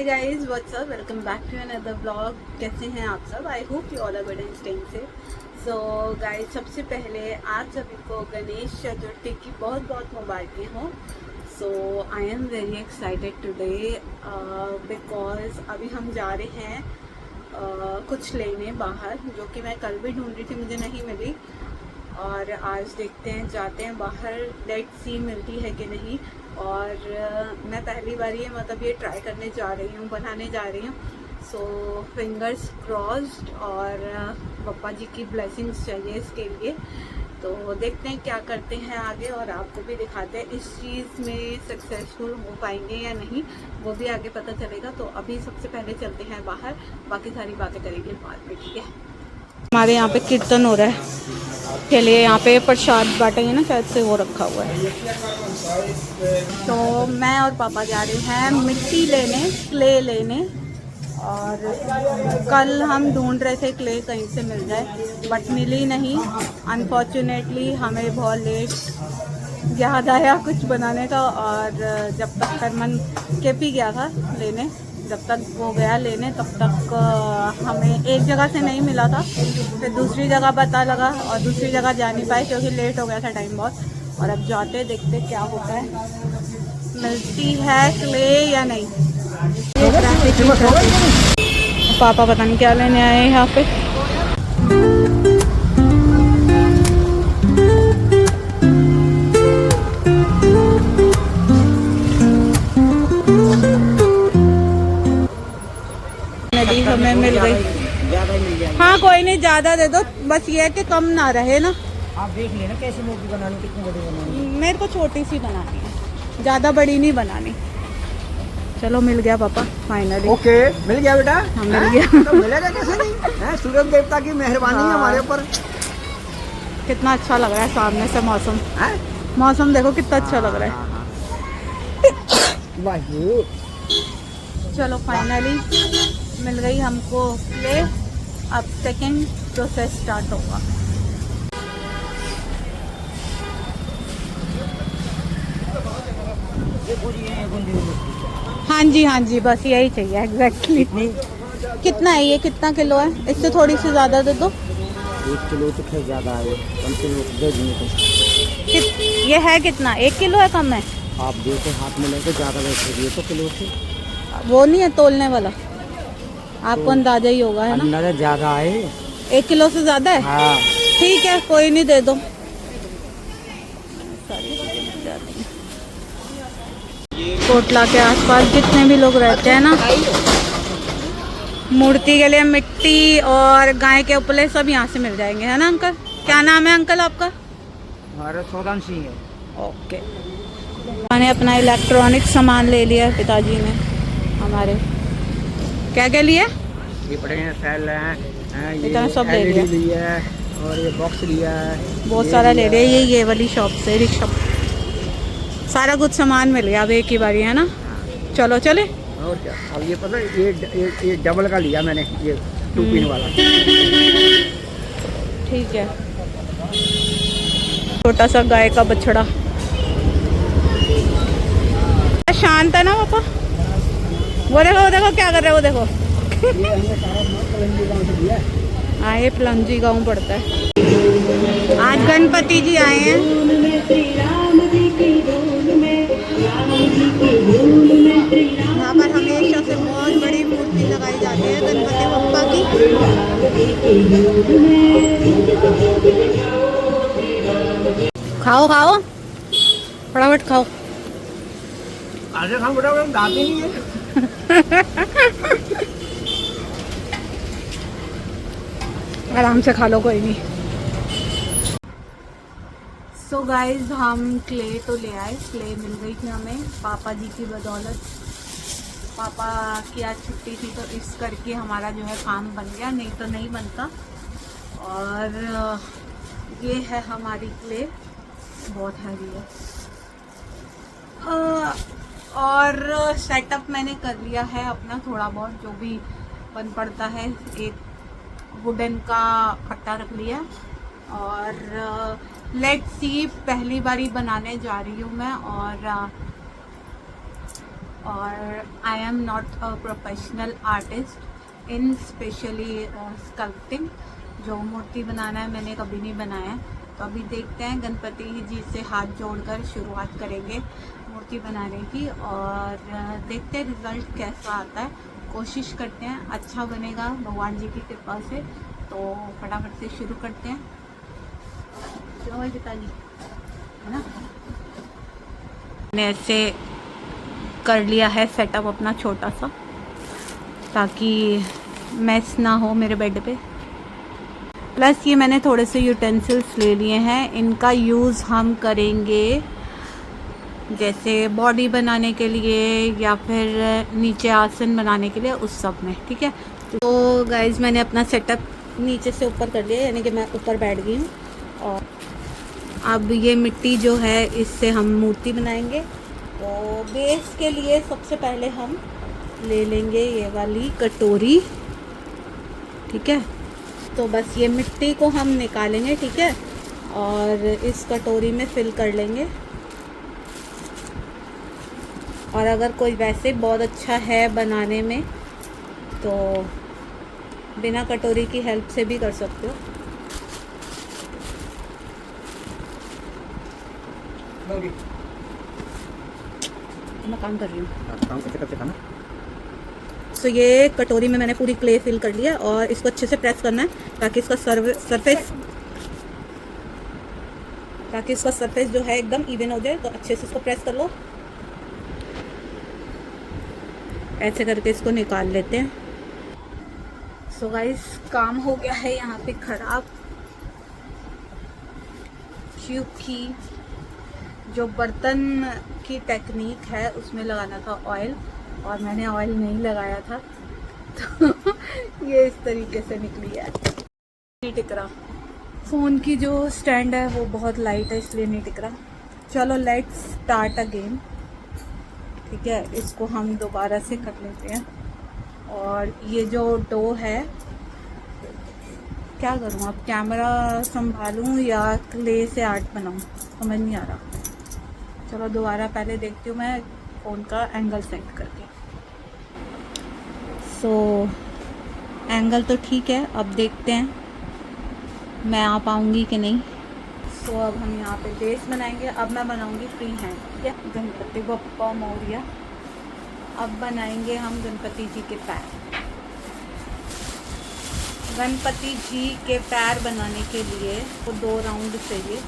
Guys what's up, welcome back to another blog. कैसे हैं आप सब? I hope you all are good and staying safe. So guys, सबसे पहले आप सभी को गणेश चतुर्थी की बहुत बहुत मुबारकें हों। So I am very excited today because अभी हम जा रहे हैं कुछ लेने बाहर, जो कि मैं कल भी ढूंढ रही थी, मुझे नहीं मिली। और आज देखते हैं, जाते हैं बाहर, लेट सी मिलती है कि नहीं। और मैं पहली बार ये ट्राई करने जा रही हूँ, बनाने जा रही हूँ। सो फिंगर्स क्रॉस्ड, और पापा जी की ब्लेसिंग्स चाहिए इसके लिए। तो देखते हैं क्या करते हैं आगे, और आपको भी दिखाते हैं इस चीज़ में सक्सेसफुल हो पाएंगे या नहीं, वो भी आगे पता चलेगा। तो अभी सबसे पहले चलते हैं बाहर, बाकी सारी बातें करेंगे बाद में, ठीक है। हमारे यहाँ पे कीर्तन हो रहा है के लिए, यहाँ पे प्रसाद बांटेंगे ना, शायद से वो रखा हुआ है। तो मैं और पापा जा रहे हैं मिट्टी लेने, क्ले लेने। और कल हम ढूंढ रहे थे क्ले कहीं से मिल जाए, बट मिली नहीं। अनफॉर्चुनेटली हमें बहुत लेट याद आया कुछ बनाने का, और जब तक हरमन केपी गया था लेने, जब तक वो गया लेने तब तक हमें एक जगह से नहीं मिला था। फिर दूसरी जगह पता लगा, और दूसरी जगह जा नहीं पाए क्योंकि लेट हो गया था टाइम बहुत। और अब जाते देखते क्या होता है, मिलती है क्ले या नहीं। पापा पता नहीं क्या लेने आए हैं यहाँ पे। नदी हमें मिल गई। हाँ कोई नहीं, ज़्यादा दे दो, बस ये है कि कम ना रहे ना। आप देख लेना कैसी मूर्ति बनानी, कितनी बड़ी बनानी। मेरे को छोटी सी बनानी है, ज़्यादा बड़ी नहीं बनानी। चलो मिल गया पापा फाइनली। ओके, मिल गया बेटा। हाँ मिल गया। तो मिलेगा कैसे नहीं है, सूरज देवता की मेहरबानी है हमारे ऊपर। कितना अच्छा लग रहा है सामने से मौसम। मौसम देखो कितना अच्छा लग रहा है। वाह, चलो फाइनली मिल गई हमको प्ले। अब सेकंड प्रोसेस स्टार्ट होगा। हाँ जी, बस यही चाहिए एग्जैक्टली। कितना है ये, कितना किलो है? इससे थोड़ी सी ज़्यादा दे दो। 1 किलो तो खैर ज़्यादा है, कम से कम दे देंगे। ये है कितना, 1 किलो है, कम है? आप देखो हाथ में लेके ज़्यादा बैठ ये तो किलो से वो नहीं है तोलने वाला, आपको तो अंदाजा ही होगा, है ना? अंदाजा ज़्यादा है, 1 किलो से ज़्यादा है। हाँ ठीक है, कोई नहीं, दे दो। कोटला के आसपास जितने भी लोग रहते हैं ना, मूर्ति के लिए मिट्टी और गाय के उपले सब यहाँ से मिल जाएंगे, है ना अंकल? क्या नाम है अंकल आपका? हमारा सौदान सिंह है। ओके। मैंने अपना इलेक्ट्रॉनिक सामान ले लिया, पिताजी ने हमारे। क्या क्या लिया? ये बड़े हैं सेल हैं, इतना सब ले लिया है, और ये बॉक्स लिया है, बहुत सारा ले लिया। ये वाली शॉप से, रिक्शा, सारा कुछ सामान मिल गया अब एक ही बारी, है ना? चलो चले। और क्या, अब ये पता है, ये डबल का लिया मैंने, ये 2 पिन वाला। ठीक है। छोटा सा गाय का बछड़ा, शांत है ना पापा? वो देखो क्या कर रहे हो, वो देखो। हाँ, ये पलंजी गाँव पड़ता है। आज गणपति जी आए हैं। यहाँ पर हमेशा से बहुत बड़ी मूर्ति लगाई जाती है गणपति बप्पा की। खाओ खाओ, फटाफट खाओ। आधे खाओ बेटा, दांत ही नहीं है। आराम से खा लो, कोई नहीं। सो गाइज, हम क्ले तो ले आए, क्ले मिल गई थी हमें पापा जी की बदौलत। पापा की आज छुट्टी थी, तो इस करके हमारा जो है काम बन गया, नहीं तो नहीं बनता। और ये है हमारी क्ले, बहुत हैवी है। और सेटअप मैंने कर लिया है अपना, थोड़ा बहुत जो भी बन पड़ता है। एक वुडन का कट्टा रख लिया, और लेट्स सी, पहली बारी बनाने जा रही हूँ मैं। और और I am not a professional artist in specially sculpting. जो मूर्ति बनाना है मैंने कभी नहीं बनाया, तो अभी देखते हैं, गणपति जी से हाथ जोड़कर शुरुआत करेंगे मूर्ति बनाने की और देखते हैं रिज़ल्ट कैसा आता है। कोशिश करते हैं अच्छा बनेगा भगवान जी की कृपा से। तो फटाफट से शुरू करते हैं। चलो भाई पिताजी, है ना। मैंने ऐसे कर लिया है सेटअप अपना छोटा सा, ताकि मैस ना हो मेरे बेड पे। प्लस ये मैंने थोड़े से यूटेंसिल्स ले लिए हैं, इनका यूज़ हम करेंगे जैसे बॉडी बनाने के लिए या फिर नीचे आसन बनाने के लिए, उस सब में। ठीक है, तो गाइज मैंने अपना सेटअप नीचे से ऊपर कर लिया, यानी कि मैं ऊपर बैठ गई हूँ। और अब ये मिट्टी जो है इससे हम मूर्ति बनाएंगे। तो बेस के लिए सबसे पहले हम ले लेंगे ये वाली कटोरी। ठीक है, तो बस ये मिट्टी को हम निकालेंगे। ठीक है, और इस कटोरी में फिल कर लेंगे। और अगर कोई वैसे बहुत अच्छा है बनाने में तो बिना कटोरी की हेल्प से भी कर सकते हो। मैं काम कर रही हूँ, काम करते करते खाना। तो ये कटोरी में मैंने पूरी क्ले फिल कर लिया और इसको अच्छे से प्रेस करना है ताकि इसका सरफेस जो है एकदम इवन हो जाए। तो अच्छे से इसको प्रेस कर लो, ऐसे करके इसको निकाल लेते हैं। सो गाइस, काम हो गया है यहाँ पे खराब, क्योंकि जो बर्तन की टेक्निक है उसमें लगाना था ऑयल, और मैंने ऑयल नहीं लगाया था, तो ये इस तरीके से निकली है। नहीं टिक रहा, फ़ोन की जो स्टैंड है वो बहुत लाइट है इसलिए नहीं टिक रहा। चलो लेट्स स्टार्ट अगेन। ठीक है, इसको हम दोबारा से कर लेते हैं। और ये जो डो है, क्या करूँ अब, कैमरा संभालूं या क्ले से आर्ट बनाऊं, समझ नहीं आ रहा। चलो दोबारा पहले देखती हूँ मैं फ़ोन का एंगल सेट करके। सो एंगल तो ठीक है, अब देखते हैं मैं आ पाऊँगी कि नहीं। सो अब हम यहाँ पे बेस बनाएंगे। अब मैं बनाऊँगी फ्री हैंड। ठीक है, गणपति बप्पा मोरिया। अब बनाएंगे हम गणपति जी के पैर। गणपति जी के पैर बनाने के लिए वो 2 राउंड चाहिए।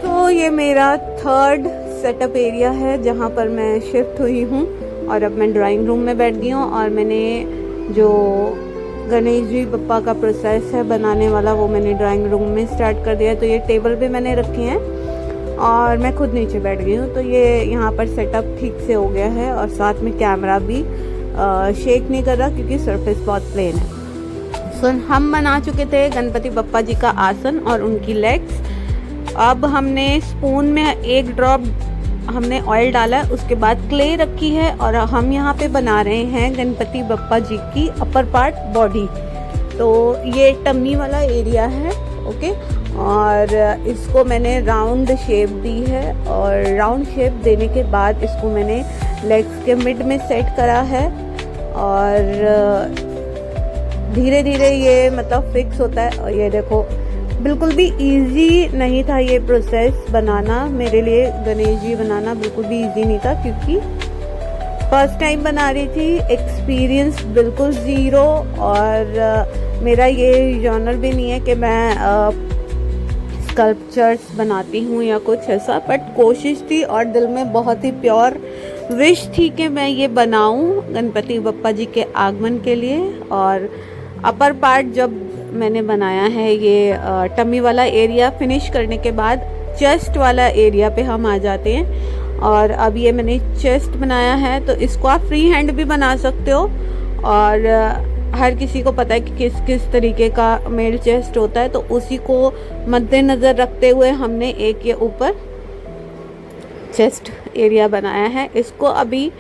तो ये मेरा 3rd सेटअप एरिया है जहाँ पर मैं शिफ्ट हुई हूँ, और अब मैं ड्राइंग रूम में बैठ गई हूँ। और मैंने जो गणेश जी बप्पा का प्रोसेस है बनाने वाला, वो मैंने ड्राइंग रूम में स्टार्ट कर दिया। तो ये टेबल पे मैंने रखी हैं और मैं खुद नीचे बैठ गई हूँ। तो ये यहाँ पर सेटअप ठीक से हो गया है, और साथ में कैमरा भी शेक नहीं कर रहा क्योंकि सरफेस बहुत प्लेन है। सो हम बना चुके थे गणपति बप्पा जी का आसन और उनकी लेग्स। अब हमने स्पून में 1 ड्रॉप हमने ऑयल डाला है, उसके बाद क्ले रखी है, और हम यहाँ पे बना रहे हैं गणपति बप्पा जी की अपर पार्ट बॉडी। तो ये टम्मी वाला एरिया है। ओके, और इसको मैंने राउंड शेप दी है, और राउंड शेप देने के बाद इसको मैंने लेग्स के मिड में सेट करा है। और धीरे धीरे ये मतलब फिक्स होता है। और ये देखो, बिल्कुल भी इजी नहीं था ये प्रोसेस बनाना मेरे लिए। गणेश जी बनाना बिल्कुल भी इजी नहीं था, क्योंकि फर्स्ट टाइम बना रही थी, एक्सपीरियंस बिल्कुल ज़ीरो। और मेरा ये जॉनर भी नहीं है कि मैं स्कल्पचर्स बनाती हूँ या कुछ ऐसा, बट कोशिश थी और दिल में बहुत ही प्योर विश थी कि मैं ये बनाऊँ गणपति बप्पा जी के आगमन के लिए। और अपर पार्ट जब मैंने बनाया है, ये टमी वाला एरिया फिनिश करने के बाद चेस्ट वाला एरिया पे हम आ जाते हैं। और अब ये मैंने चेस्ट बनाया है, तो इसको आप फ्री हैंड भी बना सकते हो। और हर किसी को पता है कि किस किस तरीके का मेल चेस्ट होता है, तो उसी को मद्देनज़र रखते हुए हमने एक ये ऊपर चेस्ट एरिया बनाया है, इसको अभी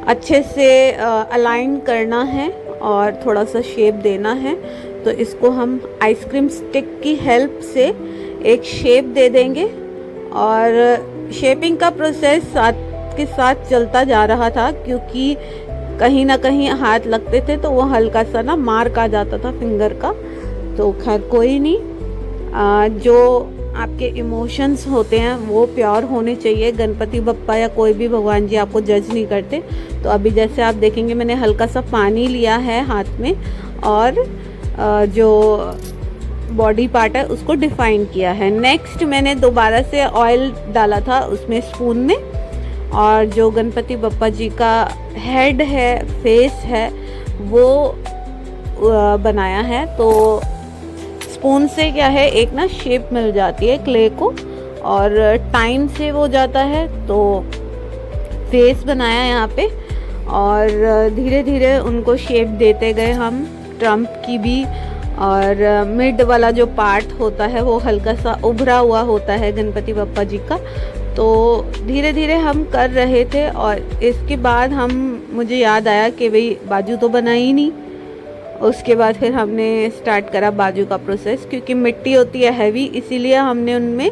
अच्छे से अलाइन करना है और थोड़ा सा शेप देना है। तो इसको हम आइसक्रीम स्टिक की हेल्प से एक शेप दे देंगे और शेपिंग का प्रोसेस साथ के साथ चलता जा रहा था, क्योंकि कहीं ना कहीं हाथ लगते थे तो वो हल्का सा ना मार्क आ जाता था फिंगर का। तो खैर कोई नहीं, जो आपके इमोशंस होते हैं वो प्योर होने चाहिए। गणपति बप्पा या कोई भी भगवान जी आपको जज नहीं करते। तो अभी जैसे आप देखेंगे मैंने हल्का सा पानी लिया है हाथ में और जो बॉडी पार्ट है उसको डिफाइन किया है। नेक्स्ट मैंने दोबारा से ऑयल डाला था उसमें स्पून में, और जो गणपति बप्पा जी का हेड है, फेस है, वो बनाया है। तो स्पून से क्या है, एक ना शेप मिल जाती है क्ले को और टाइम सेव हो जाता है। तो फेस बनाया यहाँ पे और धीरे धीरे उनको शेप देते गए हम, ट्रम्प की भी। और मिड वाला जो पार्ट होता है वो हल्का सा उभरा हुआ होता है गणपति बप्पा जी का। तो धीरे धीरे हम कर रहे थे और इसके बाद मुझे याद आया कि भाई बाजू तो बना ही नहीं। उसके बाद फिर हमने स्टार्ट करा बाजू का प्रोसेस, क्योंकि मिट्टी होती है हैवी, इसीलिए हमने उनमें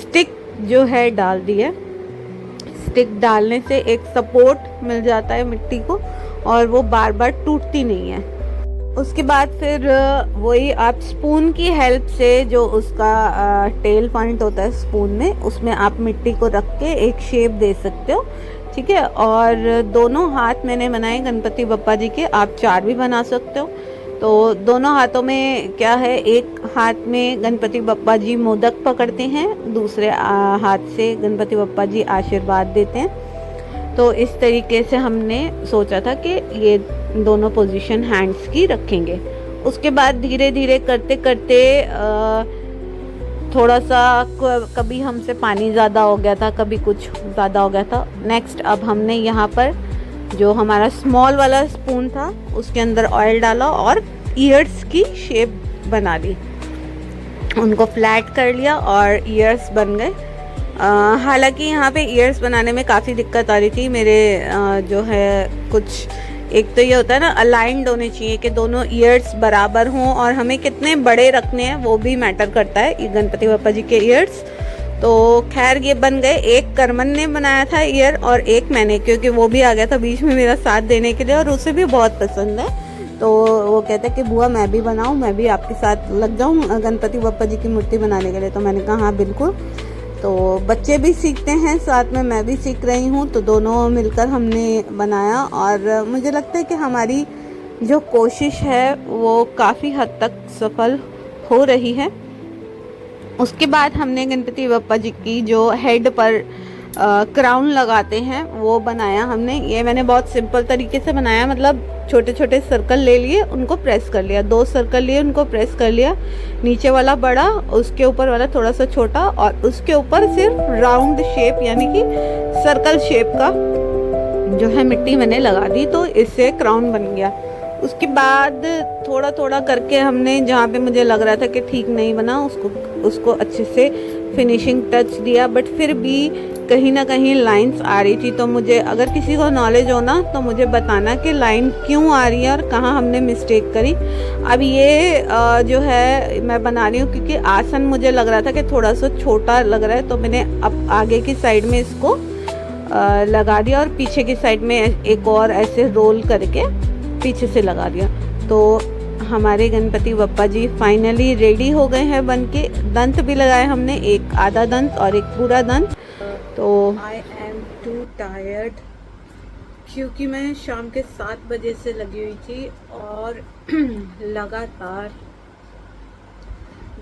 स्टिक जो है डाल दी है। स्टिक डालने से एक सपोर्ट मिल जाता है मिट्टी को और वो बार बार टूटती नहीं है। उसके बाद फिर वही आप स्पून की हेल्प से, जो उसका टेल पॉइंट होता है स्पून में, उसमें आप मिट्टी को रख के एक शेप दे सकते हो, ठीक है। और दोनों हाथ मैंने बनाए गणपति बप्पा जी के, आप 4 भी बना सकते हो। तो दोनों हाथों में क्या है, एक हाथ में गणपति बप्पा जी मोदक पकड़ते हैं, दूसरे हाथ से गणपति बप्पा जी आशीर्वाद देते हैं। तो इस तरीके से हमने सोचा था कि ये दोनों पोजीशन हैंड्स की रखेंगे। उसके बाद धीरे धीरे करते करते थोड़ा सा कभी हमसे पानी ज़्यादा हो गया था, कभी कुछ ज़्यादा हो गया था। नेक्स्ट अब हमने यहाँ पर जो हमारा स्मॉल वाला स्पून था उसके अंदर ऑयल डाला और ईयर्स की शेप बना ली, उनको फ्लैट कर लिया और ईयर्स बन गए। हालांकि यहाँ पे ईयर्स बनाने में काफ़ी दिक्कत आ रही थी मेरे, जो है कुछ, एक तो ये होता है ना अलाइंड होने चाहिए कि दोनों ईयर्स बराबर हों, और हमें कितने बड़े रखने हैं वो भी मैटर करता है गणपति बप्पा जी के ईयर्स। तो खैर ये बन गए। एक करमन ने बनाया था ईयर और एक मैंने, क्योंकि वो भी आ गया था बीच में मेरा साथ देने के लिए और उसे भी बहुत पसंद है। तो वो कहते हैं कि बुआ मैं भी बनाऊं, मैं भी आपके साथ लग जाऊं गणपति बप्पा जी की मूर्ति बनाने के लिए। तो मैंने कहा हाँ बिल्कुल। तो बच्चे भी सीखते हैं साथ में, मैं भी सीख रही हूँ, तो दोनों मिलकर हमने बनाया। और मुझे लगता है कि हमारी जो कोशिश है वो काफ़ी हद तक सफल हो रही है। उसके बाद हमने गणपति बप्पा जी की जो हेड पर क्राउन लगाते हैं वो बनाया हमने। ये मैंने बहुत सिंपल तरीके से बनाया, मतलब छोटे छोटे सर्कल ले लिए, उनको प्रेस कर लिया, 2 सर्कल लिए, उनको प्रेस कर लिया, नीचे वाला बड़ा, उसके ऊपर वाला थोड़ा सा छोटा, और उसके ऊपर सिर्फ राउंड शेप यानी कि सर्कल शेप का जो है मिट्टी मैंने लगा दी। तो इससे क्राउन बन गया। उसके बाद थोड़ा थोड़ा करके हमने, जहाँ पे मुझे लग रहा था कि ठीक नहीं बना, उसको अच्छे से फिनिशिंग टच दिया। बट फिर भी कहीं ना कहीं लाइंस आ रही थी। तो मुझे, अगर किसी को नॉलेज हो ना तो मुझे बताना कि लाइन क्यों आ रही है और कहाँ हमने मिस्टेक करी। अब ये जो है मैं बना रही हूँ क्योंकि आसन मुझे लग रहा था कि थोड़ा सा छोटा लग रहा है, तो मैंने अब आगे की साइड में इसको लगा दिया और पीछे की साइड में एक और ऐसे रोल करके पीछे से लगा दिया। तो हमारे गणपति बप्पा जी फाइनली रेडी हो गए हैं बनके। दंत भी लगाए हमने, एक आधा दंत और एक पूरा दंत। तो आई एम टू टायर्ड क्योंकि मैं शाम के 7 बजे से लगी हुई थी और लगातार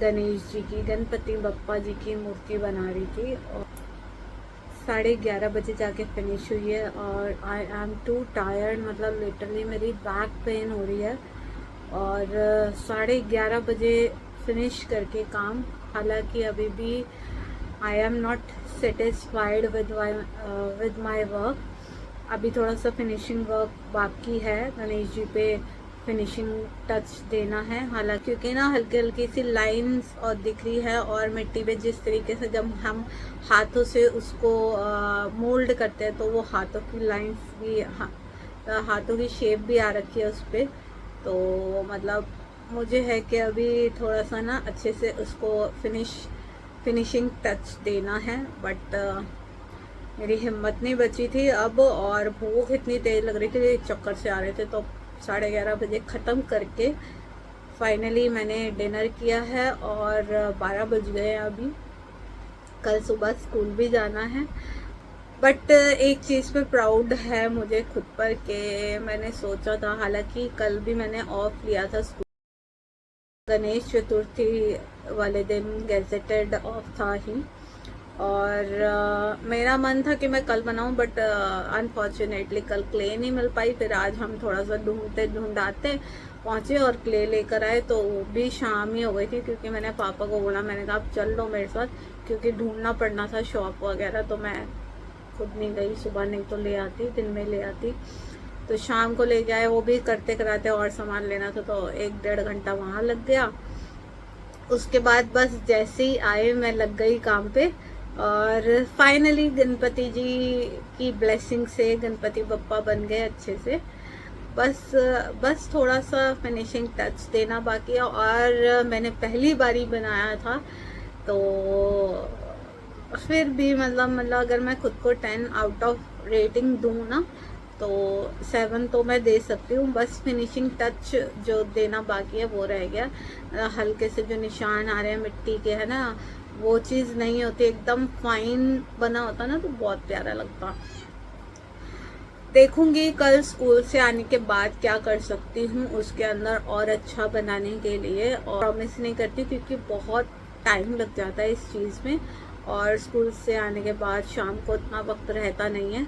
गणेश जी की, गणपति बप्पा जी की मूर्ति बना रही थी और 11:30 बजे जाके फिनिश हुई है। और आई एम टू टायर्ड, मतलब लिटरली मेरी बैक पेन हो रही है। और 11:30 बजे फिनिश करके काम, हालांकि अभी भी I am not satisfied with my work. अभी थोड़ा सा फिनिशिंग वर्क बाकी है गणेश जी पे फिनिशिंग टच देना है। हालांकि क्योंकि ना हल्की हल्की सी लाइंस और दिख रही है, और मिट्टी पे जिस तरीके से जब हम हाथों से उसको मोल्ड करते हैं तो वो हाथों की लाइंस भी हाथों की शेप भी आ रखी है उस पर। तो मतलब मुझे है कि अभी थोड़ा सा ना अच्छे से उसको फिनिशिंग टच देना है, बट मेरी हिम्मत नहीं बची थी अब, और भूख इतनी तेज लग रही थी, चक्कर से आ रहे थे, तो 11:30 बजे ख़त्म करके फाइनली मैंने डिनर किया है। और 12 बज गए अभी, कल सुबह स्कूल भी जाना है। बट एक चीज़ पे प्राउड है मुझे खुद पर कि मैंने सोचा था, हालांकि कल भी मैंने ऑफ लिया था स्कूल, गणेश चतुर्थी वाले दिन गैजेटेड ऑफ था ही, और मेरा मन था कि मैं कल बनाऊं, बट अनफॉर्चुनेटली कल क्ले नहीं मिल पाई। फिर आज हम थोड़ा सा ढूंढाते पहुंचे और क्ले लेकर आए, तो भी शाम ही हो गई थी, क्योंकि मैंने पापा को बोला, मैंने कहा आप चल लो मेरे साथ, क्योंकि ढूंढना पड़ना था शॉप वगैरह, तो मैं खुद नहीं गई सुबह, नहीं तो ले आती, दिन में ले आती। तो शाम को ले गए, वो भी करते कराते और सामान लेना था, तो 1-1.5 घंटा वहाँ लग गया। उसके बाद बस जैसे ही आए मैं लग गई काम पे, और फाइनली गणपति जी की ब्लेसिंग से गणपति बप्पा बन गए अच्छे से। बस थोड़ा सा फिनिशिंग टच देना बाकी है, और मैंने पहली बारी बनाया था, तो फिर भी मतलब अगर मैं खुद को 10 आउट ऑफ रेटिंग दूँ ना, तो 7 तो मैं दे सकती हूँ। बस फिनिशिंग टच जो देना बाकी है वो रह गया। हल्के से जो निशान आ रहे हैं मिट्टी के, है ना, वो चीज़ नहीं होती, एकदम फाइन बना होता ना तो बहुत प्यारा लगता। देखूंगी कल स्कूल से आने के बाद क्या कर सकती हूँ उसके अंदर और अच्छा बनाने के लिए, और प्रॉमिस नहीं करती क्योंकि बहुत टाइम लग जाता है इस चीज़ में, और स्कूल से आने के बाद शाम को इतना वक्त रहता नहीं है।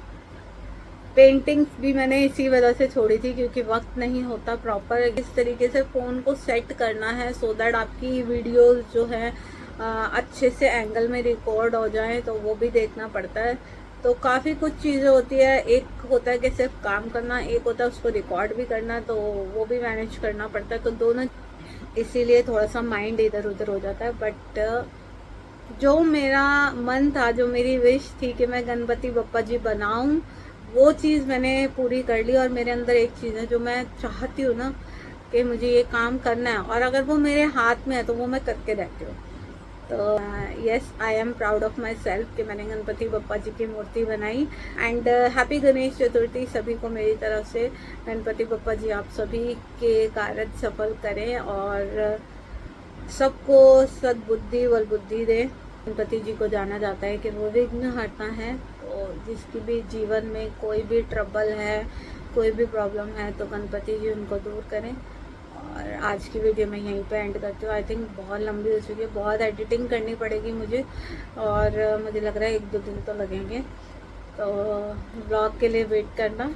पेंटिंग्स भी मैंने इसी वजह से छोड़ी थी, क्योंकि वक्त नहीं होता प्रॉपर इस तरीके से फ़ोन को सेट करना है, सो दैट आपकी वीडियोस जो है अच्छे से एंगल में रिकॉर्ड हो जाए, तो वो भी देखना पड़ता है। तो काफ़ी कुछ चीज़ें होती है, एक होता है कि सिर्फ काम करना, एक होता है उसको रिकॉर्ड भी करना, तो वो भी मैनेज करना पड़ता है, तो दोनों, इसीलिए थोड़ा सा माइंड इधर उधर हो जाता है। बट जो मेरा मन था, जो मेरी विश थी कि मैं गणपति बप्पा जी बनाऊं, वो चीज़ मैंने पूरी कर ली। और मेरे अंदर एक चीज़ है जो मैं चाहती हूँ ना कि मुझे ये काम करना है, और अगर वो मेरे हाथ में है तो वो मैं करके रहती हूँ। तो yes, I am proud of my self कि मैंने गणपति बप्पा जी की मूर्ति बनाई। एंड हैप्पी गणेश चतुर्थी सभी को मेरी तरफ से। गणपति बप्पा जी आप सभी के कार्य सफल करें, और सबको सद्बुद्धि व बुद्धि दे। गणपति जी को जाना जाता है कि वो विघ्न हरता है, तो जिसकी भी जीवन में कोई भी ट्रबल है, कोई भी प्रॉब्लम है, तो गणपति जी उनको दूर करें। और आज की वीडियो मैं यहीं पे एंड करती हूँ। आई थिंक बहुत लंबी हो चुकी है, बहुत एडिटिंग करनी पड़ेगी मुझे, और मुझे लग रहा है 1-2 दिन तो लगेंगे। तो ब्लॉग के लिए वेट करना,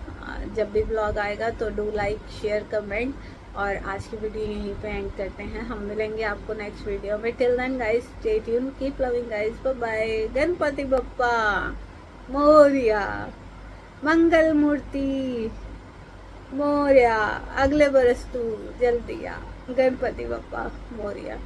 जब भी ब्लॉग आएगा तो डू लाइक, शेयर, कमेंट। और आज की वीडियो यहीं पे एंड करते हैं, हम मिलेंगे आपको नेक्स्ट वीडियो में। Till then guys, stay tune, keep loving guys, bye bye. Ganpati Bappa Morya, Mangal Murti Morya, अगले बरस तू जल्दी आ, गणपति बप्पा मोरया।